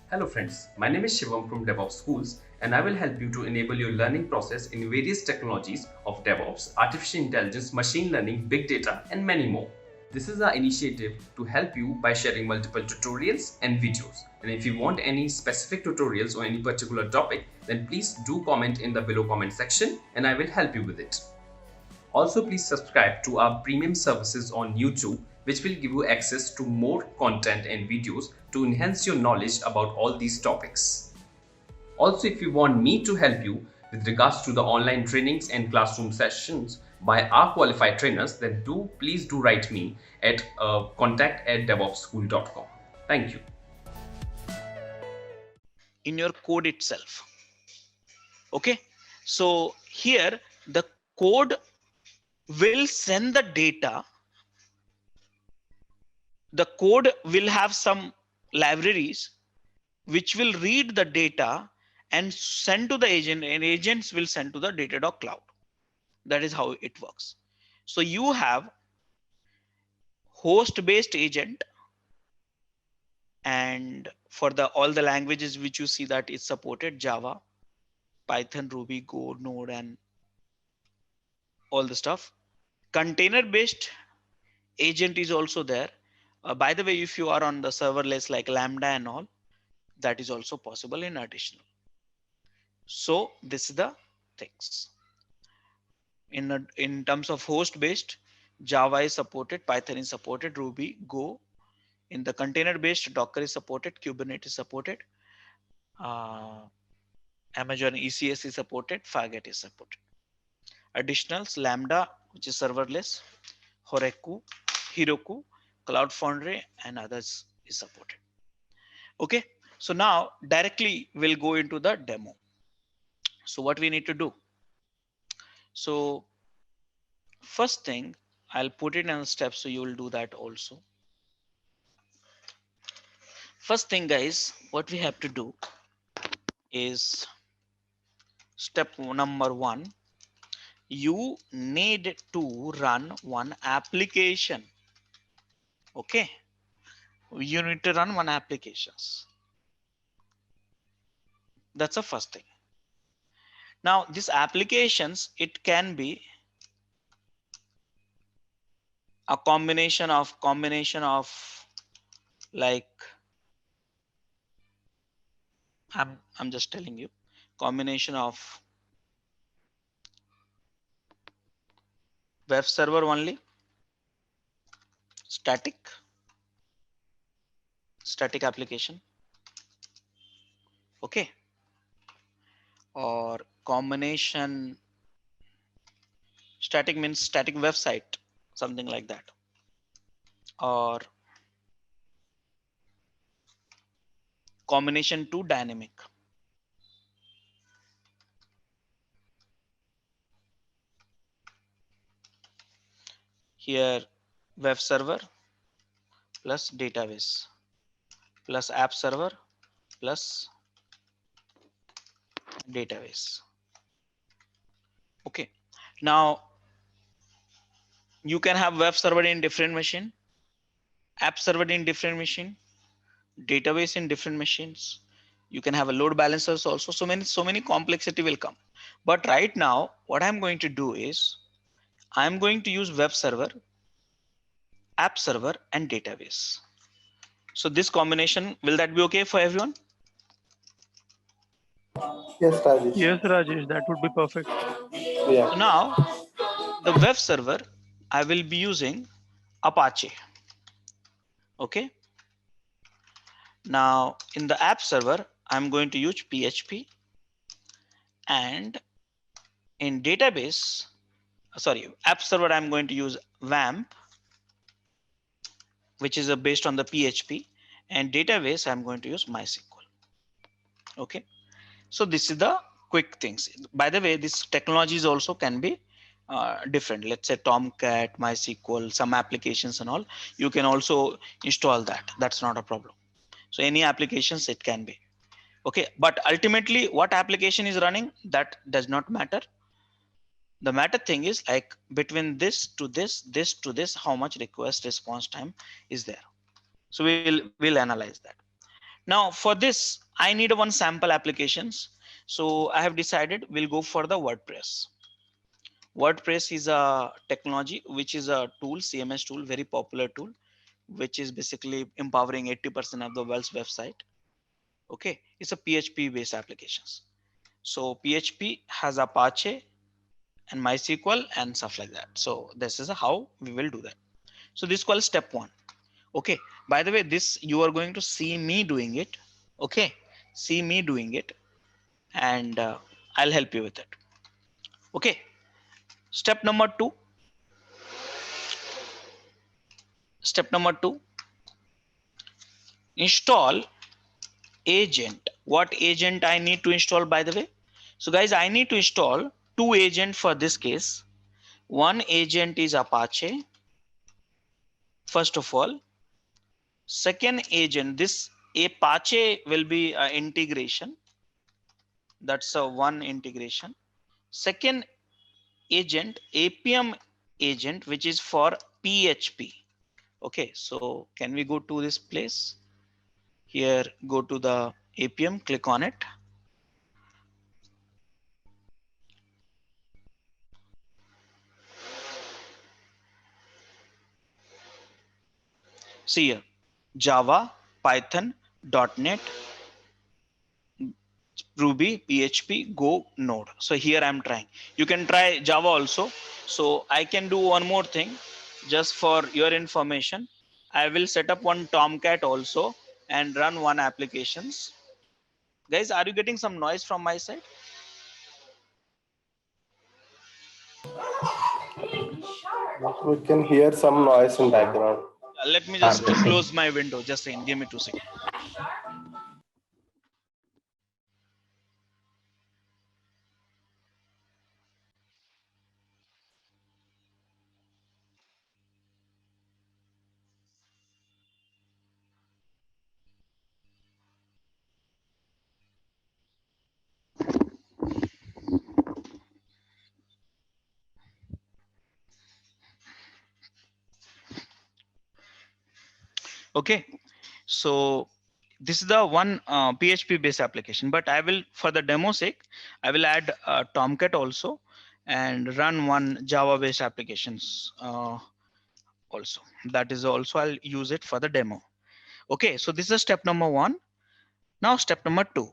Hello friends, my name is Shivam from DevOps Schools and I will help you to enable your learning process in various technologies of DevOps, artificial intelligence, machine learning, big data and many more. This is our initiative to help you by sharing multiple tutorials and videos. And if you want any specific tutorials or any particular topic, then please do comment in the below comment section and I will help you with it. Also, please subscribe to our premium services on YouTube, which will give you access to more content and videos to enhance your knowledge about all these topics. Also, if you want me to help you with regards to the online trainings and classroom sessions by our qualified trainers, then please do write me at contact@devopsschool.com. Thank you. In your code itself. Okay, so here the code will send the data. The code will have some libraries which will read the data and send to the agent, and agents will send to the Datadog cloud. That is how it works. So you have host based agent, and for the all the languages which you see that is supported, Java, Python, Ruby, Go, Node, and all the stuff. Container based agent is also there. By the way, if you are on the serverless like Lambda and all, that is also possible in additional. So this is the things. In terms of host based, Java is supported, Python is supported, Ruby, Go. In the container based, Docker is supported, Kubernetes is supported, Amazon ECS is supported, Fargate is supported. Additionals, Lambda, which is serverless, Heroku, Cloud Foundry, and others is supported. Okay, so now directly we'll go into the demo. So what we need to do? So first thing, I'll put it in a step, so you will do that also. First thing, guys, what we have to do is step number 1. You need to run one application. Okay, you need to run one applications. That's the first thing. Now these applications, it can be a combination of like, I'm just telling you, combination of web server only, static application, okay, or combination, static means static website, something like that, or combination to dynamic. Here web server plus database plus app server plus database. Okay, now you can have web server in different machine, app server in different machine, database in different machines. You can have a load balancers also. So many complexity will come. But right now, what I'm going to do is I'm going to use web server, app server, and database. So this combination, will that be okay for everyone? Yes, Rajesh. Yes, Rajesh, that would be perfect. Yeah. So now the web server, I will be using Apache. Okay. Now in the app server, I'm going to use PHP, and in database, sorry, app server, I'm going to use WAMP, which is based on the PHP, and database, I'm going to use MySQL. Okay. So this is the quick things. By the way, these technologies also can be different. Let's say Tomcat, MySQL, some applications and all. You can also install that. That's not a problem. So any applications it can be. Okay, but ultimately what application is running, that does not matter. The matter thing is like between this to this, this to this, how much request response time is there. So we'll analyze that. Now for this, I need one sample applications. So I have decided we'll go for the WordPress. WordPress is a technology, which is a tool, CMS tool, very popular tool, which is basically empowering 80% of the world's website. Okay, it's a PHP based applications. So PHP has Apache and MySQL and stuff like that. So this is how we will do that. So this is called step one. Okay, by the way, this you are going to see me doing it. Okay, see me doing it, and I'll help you with it. Okay, step number two. Step number two, install agent. What agent I need to install, by the way? So guys, I need to install two agents for this case. One agent is Apache, first of all. Second agent, this Apache will be integration. That's a one integration. Second agent, APM agent, which is for PHP. Okay, so can we go to this place? Here, go to the APM, click on it. See here, Java, Python, .NET, Ruby, PHP, Go, Node. So here I'm trying. You can try Java also. So I can do one more thing just for your information. I will set up one Tomcat also and run one applications. Guys, are you getting some noise from my side? We can hear some noise in background. Let me just close my window. Just saying, give me 2 seconds. Okay, so this is the one PHP based application, but I will, for the demo sake, I will add Tomcat also and run one Java based applications also. That is also, I'll use it for the demo. Okay, so this is step number one. Now step number two,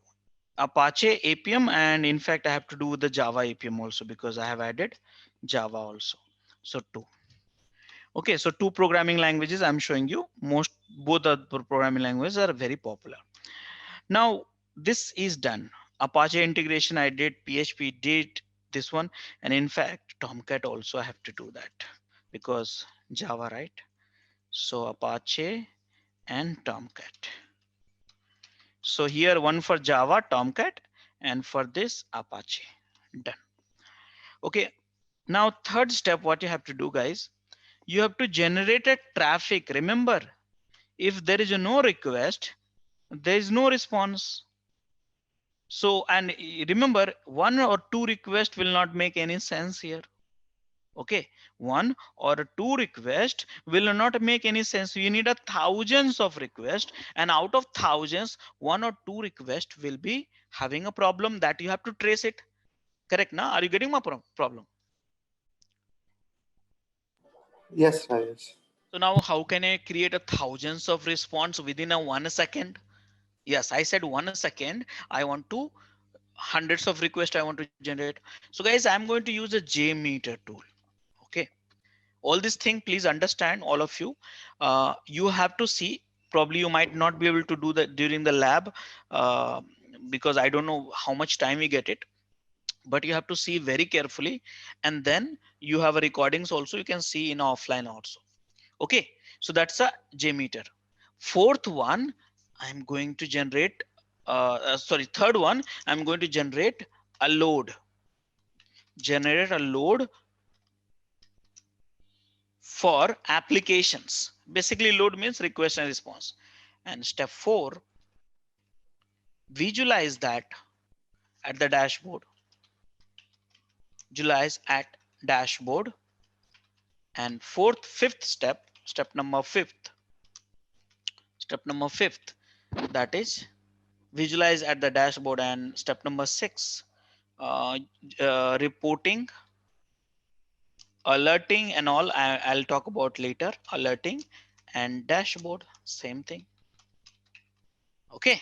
Apache APM, and in fact I have to do the Java APM also because I have added Java also. So two. Okay, so two programming languages I'm showing you. Both the programming languages are very popular. Now this is done. Apache integration I did, PHP did this one, and in fact Tomcat also I have to do that because Java, right? So Apache and Tomcat. So here one for Java, Tomcat, and for this Apache. Done. Okay, now third step, what you have to do, guys, you have to generate a traffic. Remember, if there is no request, there is no response. So, and remember, one or two requests will not make any sense here. Okay, one or two requests will not make any sense. You need a thousands of requests, and out of thousands, one or two requests will be having a problem that you have to trace it. Correct? Now, are you getting my problem? Yes, Rajesh. So now how can I create a thousands of response within a 1 second? Yes, I said 1 second. I want to hundreds of requests I want to generate. So guys, I'm going to use a JMeter tool. Okay. All this thing, please understand, all of you. You have to see, probably you might not be able to do that during the lab because I don't know how much time we get it, but you have to see very carefully. And then you have a recordings also, you can see in offline also. Okay, so that's a JMeter. Fourth one, I'm going to generate, third one, I'm going to generate a load. Generate a load for applications. Basically, load means request and response. And step 4, visualize that at the dashboard. Visualize at dashboard. And fifth step, step number fifth, that is visualize at the dashboard. And step number 6, uh, reporting, alerting and all. I'll talk about later. Alerting and dashboard, same thing. Okay.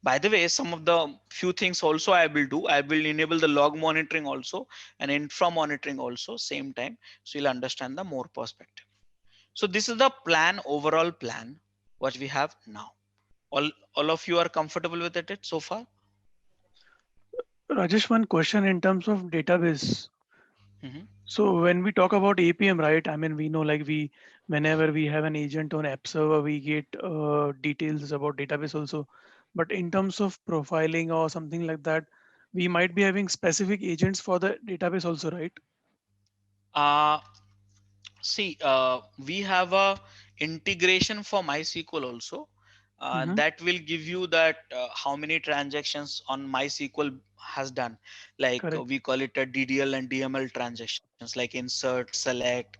By the way, some of the few things also I will do. I will enable the log monitoring also and infra monitoring also same time. So you'll understand the more perspective. So this is the plan, overall plan, what we have now. All of you are comfortable with it so far? Rajesh, one question in terms of database. Mhm. So when we talk about APM, right? I mean, we know like whenever we have an agent on app server, we get details about database also. But in terms of profiling or something like that, we might be having specific agents for the database also, right? Uh, See, we have a integration for MySQL also. Mm-hmm. That will give you that how many transactions on MySQL has done. Like Correct. we call it a DDL and DML transactions, like insert, select,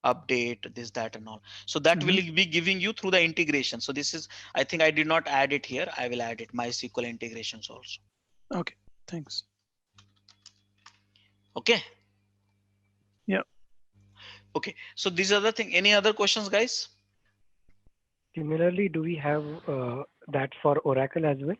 update, this, that, and all. So that will Mm-hmm. be giving you through the integration. So this is, I think I did not add it here. I will add it, MySQL integrations also. Okay. Thanks. Okay. Yeah. Okay. So these are the thing. Any other questions, guys? Similarly, do we have that for Oracle as well?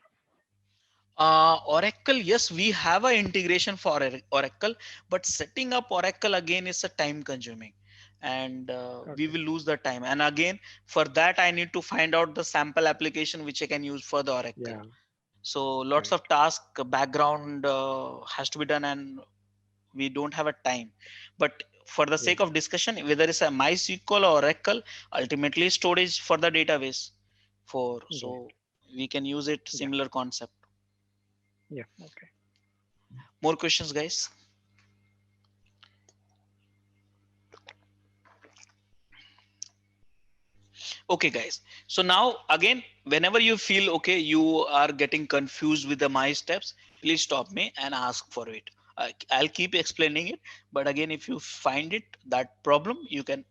Oracle, yes, we have a integration for Oracle, but setting up Oracle again is a time consuming, and we Okay. will lose the time. And again, for that, I need to find out the sample application which I can use for the Oracle. Yeah. So lots Right. of task background has to be done, and we don't have a time. But for the Yeah. sake of discussion, whether it's a MySQL or Oracle, ultimately storage for the database. For Right. so we can use it, Yeah. similar concept. Yeah. Okay. More questions, guys? Okay, guys. So now again, whenever you feel okay, you are getting confused with the my steps, please stop me and ask for it. I'll keep explaining it. But again, if you find it that problem, you can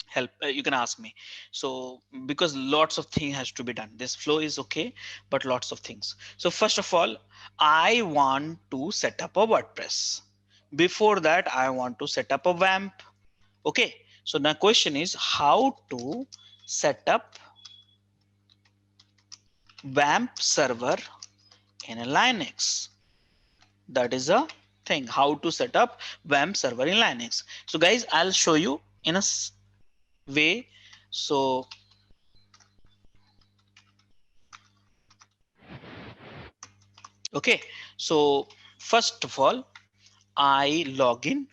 help. You can ask me. So because lots of things has to be done. This flow is okay, but lots of things. So first of all, I want to set up a WordPress. Before that, I want to set up a WAMP. Okay, so the question is how to set up WAMP server in a Linux. That is a thing, how to set up WAMP server in Linux. So guys, I'll show you in a way. So okay, so first of all, I log in,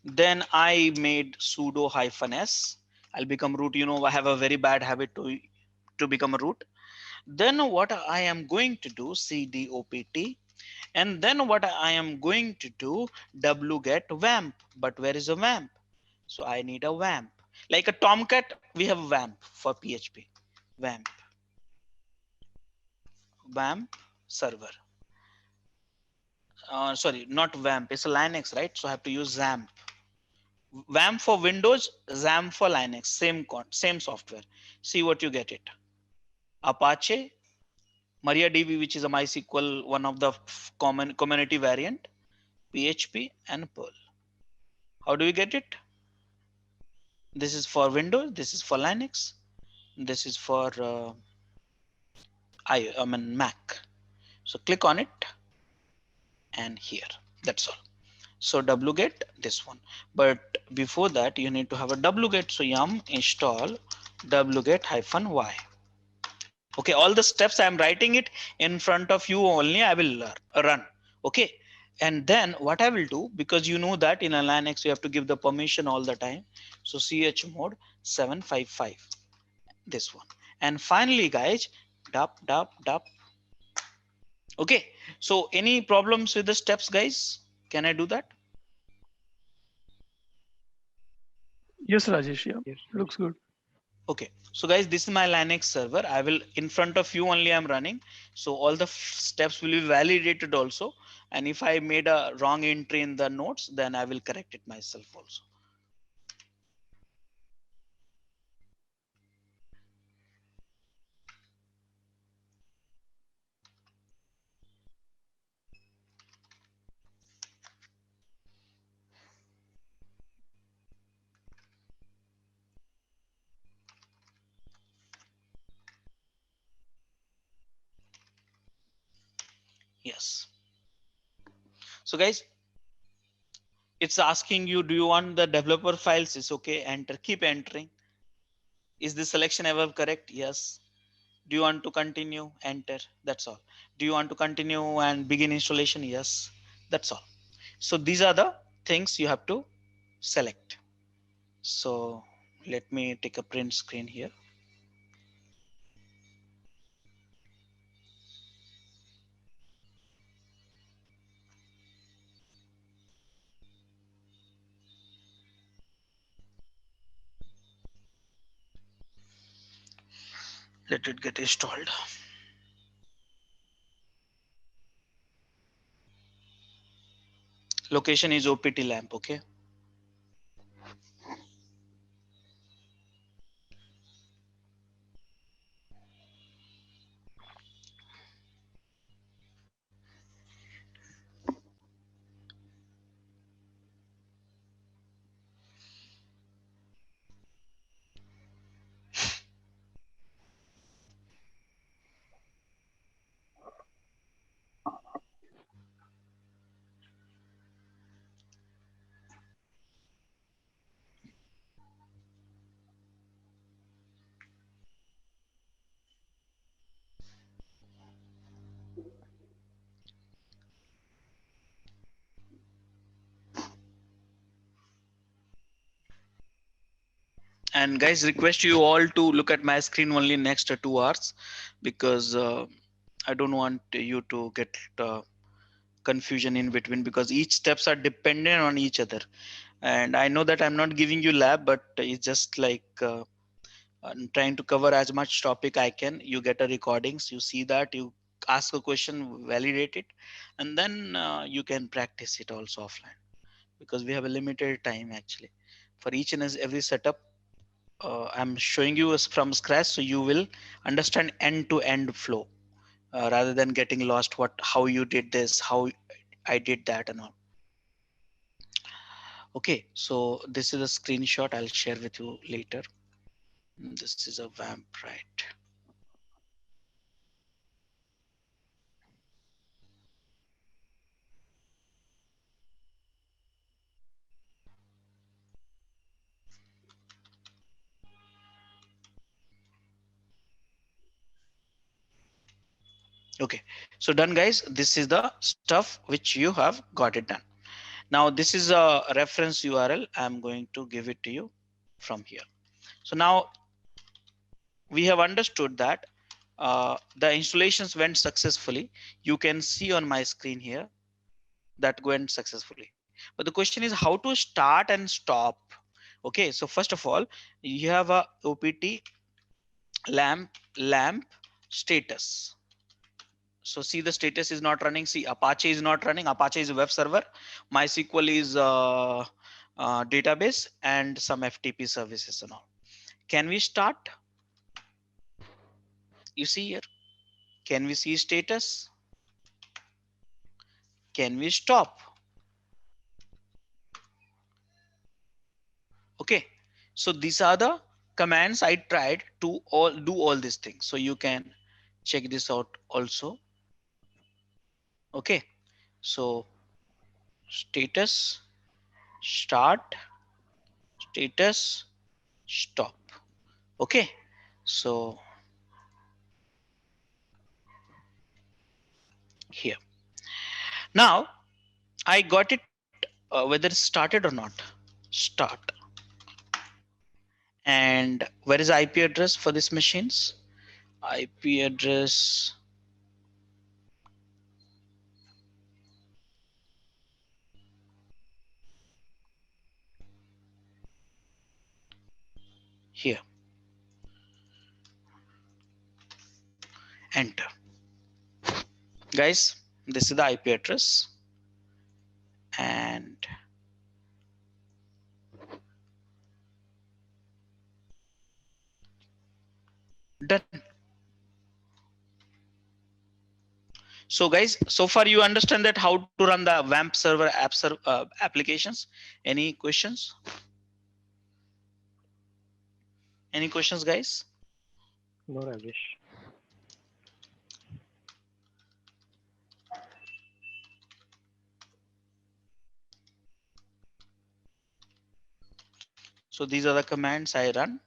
then I made sudo -s. I'll become root. You know, I have a very bad habit to become a root. Then what I am going to do, cd opt, and then what I am going to do, wget wamp. But where is a wamp? So I need a wamp. Like a Tomcat, we have wamp for PHP. Wamp, wamp server. Sorry, not wamp. It's a Linux, right? So I have to use XAMPP. WAMP for Windows, XAMPP for Linux. Same software. See what you get it. Apache, MariaDB, which is a MySQL, one of the common community variant, PHP, and Perl. How do we get it? This is for Windows. This is for Linux. This is for I mean Mac. So click on it and here. That's all. So wget this one. But before that, you need to have a wget. So yum install wget -y. Okay, all the steps I'm writing it in front of you only. I will run. Okay. And then what I will do, because you know that in a Linux you have to give the permission all the time. So chmod 755, this one. And finally, guys, dup. Okay. So any problems with the steps, guys? Can I do that? Yes, Rajesh. Yeah. Yes. Looks good. Okay, so guys, this is my Linux server. I will, in front of you only I'm running. So all the steps will be validated also. And if I made a wrong entry in the notes, then I will correct it myself also. Yes. So guys, it's asking you, do you want the developer files? It's okay. Enter, keep entering. Is the selection ever correct? Yes. Do you want to continue? Enter. That's all. Do you want to continue and begin installation? Yes. That's all. So these are the things you have to select. So let me take a print screen here. Let it get installed. Location is OPT lamp. Okay. And guys, request you all to look at my screen only next 2 hours, because I don't want you to get confusion in between, because each steps are dependent on each other. And I know that I'm not giving you lab, but it's just like I'm trying to cover as much topic I can. You get a recordings, you see that, you ask a question, validate it, and then you can practice it also offline, because we have a limited time actually for each and every setup. I'm showing you from scratch, so you will understand end-to-end flow, rather than getting lost. How you did this, how I did that, and all. Okay, so this is a screenshot I'll share with you later. This is a WAMP, right? Okay, so done guys. This is the stuff which you have got it done. Now this is a reference URL. I'm going to give it to you from here. So now we have understood that the installations went successfully. You can see on my screen here that went successfully. But the question is how to start and stop. Okay, so first of all, you have a OPT lamp status. So see, the status is not running. See, Apache is not running. Apache is a web server. MySQL is database, and some FTP services and all. Can we start? You see here. Can we see status? Can we stop? Okay, so these are the commands I tried to do all these things. So you can check this out also. Okay, so status, start, status, stop. Okay, so here. Now I got it, whether it started or not. Start. And where is IP address for these machines? IP address. Here. Enter. Guys, this is the IP address. And done. So guys, so far you understand that how to run the WAMP server applications. Any questions? Any questions, guys? No, Rajesh. So these are the commands I run.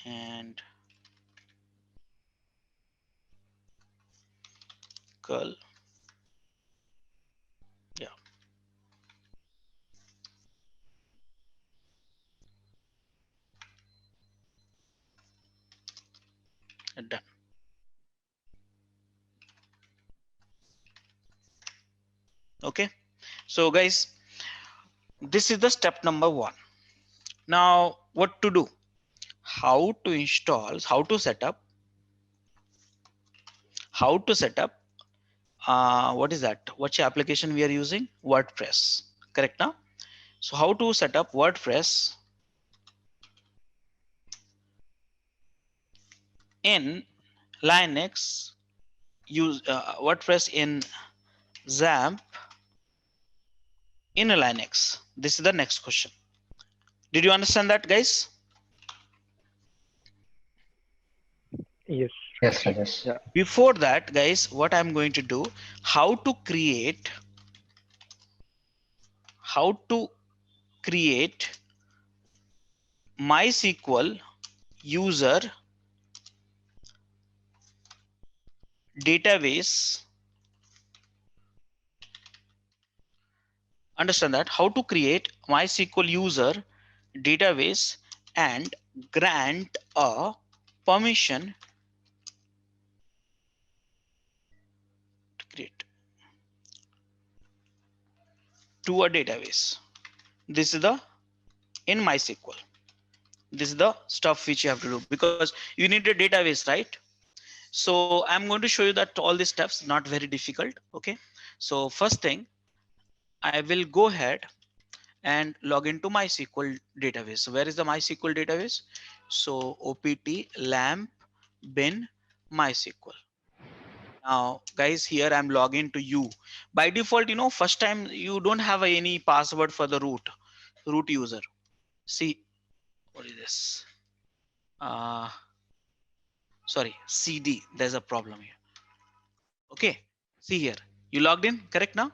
And curl. Yeah. Done. Okay. So guys, this is the step number 1. Now what to do? How to install, how to set up what is that? Which application we are using? WordPress. Correct now? So how to set up WordPress in Linux, use WordPress in XAMPP in a Linux? This is the next question. Did you understand that, guys? Yes. Yes, Rajesh. Yeah. Before that, guys, what I'm going to do, how to create MySQL user database. Understand that, how to create MySQL user database and grant a permission to create to a database. This is the in MySQL. This is the stuff which you have to do because you need a database, right? So I'm going to show you that all these steps not very difficult. Okay. So first thing, I will go ahead and log into MySQL database. So where is the MySQL database? So opt lamp bin MySQL. Now guys, here I'm logging to you. By default, you know, first time you don't have any password for the root user. See, what is this? Sorry, CD, there's a problem here. Okay, see here, you logged in, correct now?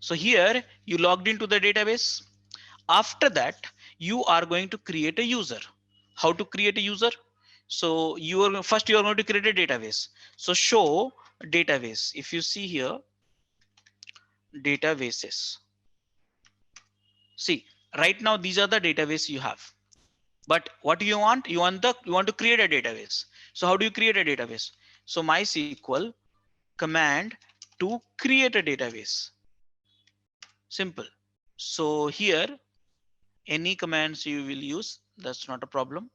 So here you logged into the database. After that, you are going to create a user. How to create a user? So you are going to create a database. So show database. If you see here, databases. See, right now these are the database you have. But what do you want? You want to create a database. So how do you create a database? So MySQL command to create a database. Simple. So here, any commands you will use, that's not a problem.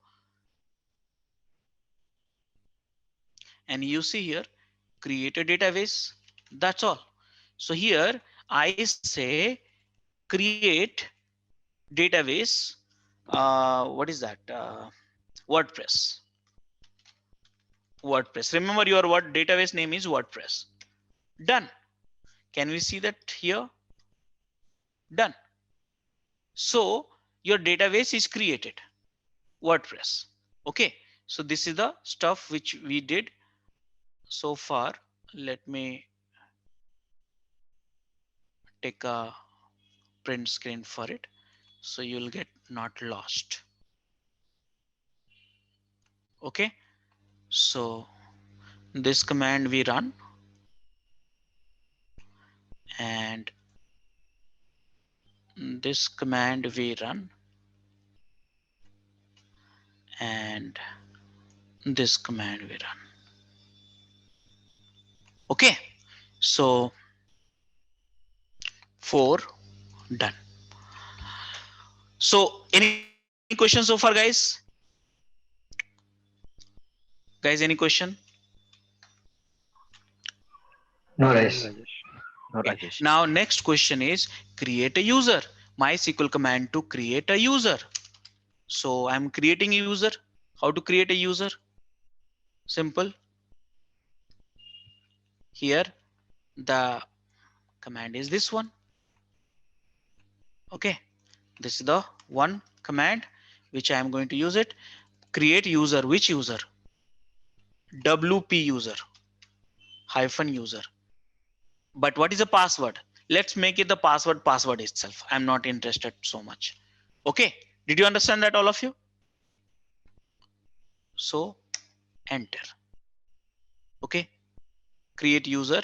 And you see here, create a database. That's all. So here I say create database. What is that? WordPress. Remember your what database name is WordPress. Done. Can we see that here? Done. So your database is created. WordPress. Okay. So this is the stuff which we did so far. Let me take a print screen for it, so you'll get not lost. Okay. So this command we run, and this command we run, and this command we run. Okay. So 4 done. So any questions so far, guys? Guys, any question? No, None, Rajesh. Rajesh. No, Okay. Rajesh. Now next question is create a user. MySQL command to create a user. So I'm creating a user. How to create a user? Simple. Here the command is this one. Okay, this is the one command which I am going to use it. Create user, which user? WP user, hyphen user. But what is the password? Let's make it the password itself. I'm not interested so much. Okay, did you understand that, all of you? So enter. Okay, create user.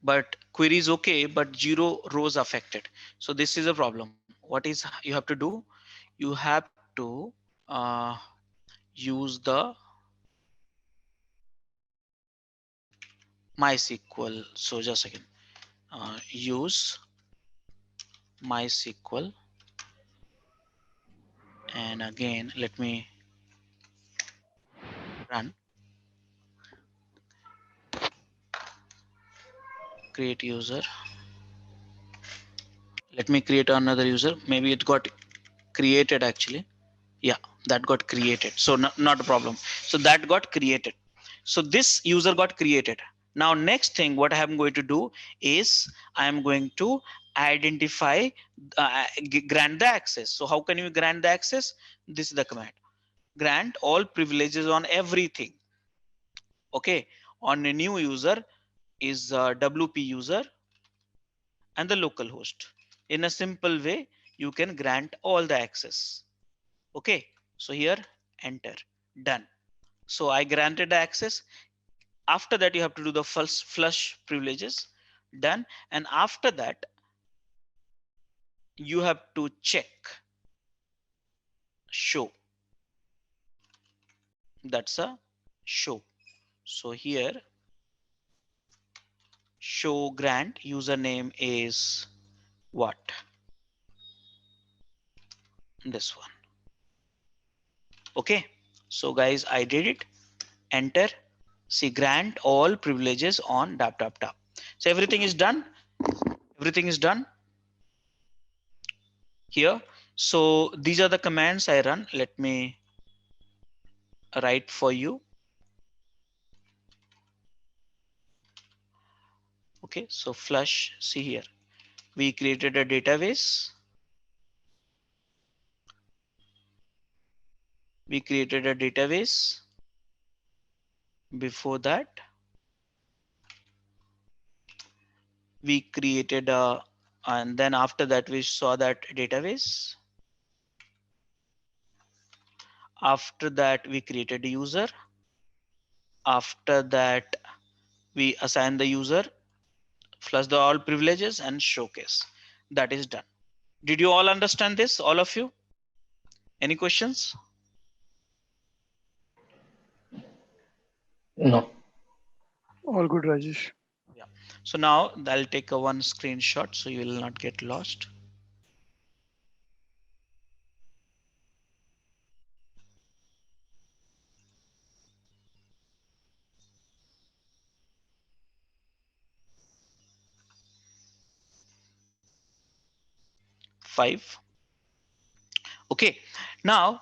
But query is okay, but 0 rows affected. So this is a problem. What is you have to do? You have to use the MySQL. So just a second. Use MySQL. And again, let me run. Create user. Let me create another user. Maybe it got created actually. Yeah, that got created. So not a problem. So that got created. So this user got created. Now next thing what I am going to do is I am going to identify, grant the access. So how can you grant the access? This is the command. Grant all privileges on everything. Okay, on a new user is WP user and the local host. In a simple way, you can grant all the access. Okay, so here enter, done. So I granted the access. After that, you have to do the first flush privileges, done. And after that, you have to check show. That's a show. So here, show grant username is what? This one. Okay, so guys, I did it. Enter. See, grant all privileges on tap. So everything is done. Everything is done here. So these are the commands I run. Let me write for you. Okay, so flush. See here, we created a database. We created a database. Before that, we created a, and then after that we saw that database. After that we created a user. After that we assign the user, flush the all privileges and showcase. That is done. Did you all understand this, all of you? Any questions? No. All good, Rajesh. Yeah. So now I'll take a one screenshot so you will not get lost. Five. Okay, now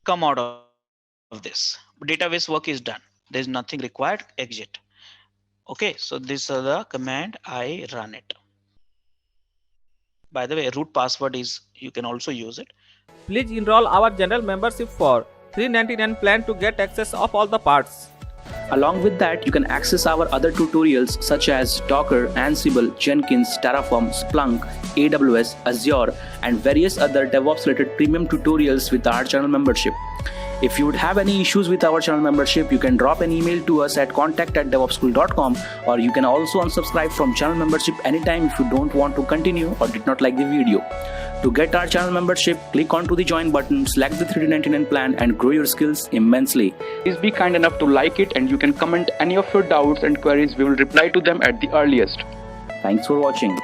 come out of this. Database work is done. There's nothing required. Exit. Okay, so this is the command. I run it. By the way, root password is, you can also use it. Please enroll our general membership for $399 plan to get access of all the parts. Along with that, you can access our other tutorials such as Docker, Ansible, Jenkins, Terraform, Splunk, AWS, Azure, and various other DevOps related premium tutorials with our channel membership. If you would have any issues with our channel membership, you can drop an email to us at contact@devopsschool.com, or you can also unsubscribe from channel membership anytime if you don't want to continue or did not like the video. To get our channel membership, click onto the join button, select the $399 plan and grow your skills immensely. Please be kind enough to like it, and you can comment any of your doubts and queries. We will reply to them at the earliest. Thanks for watching.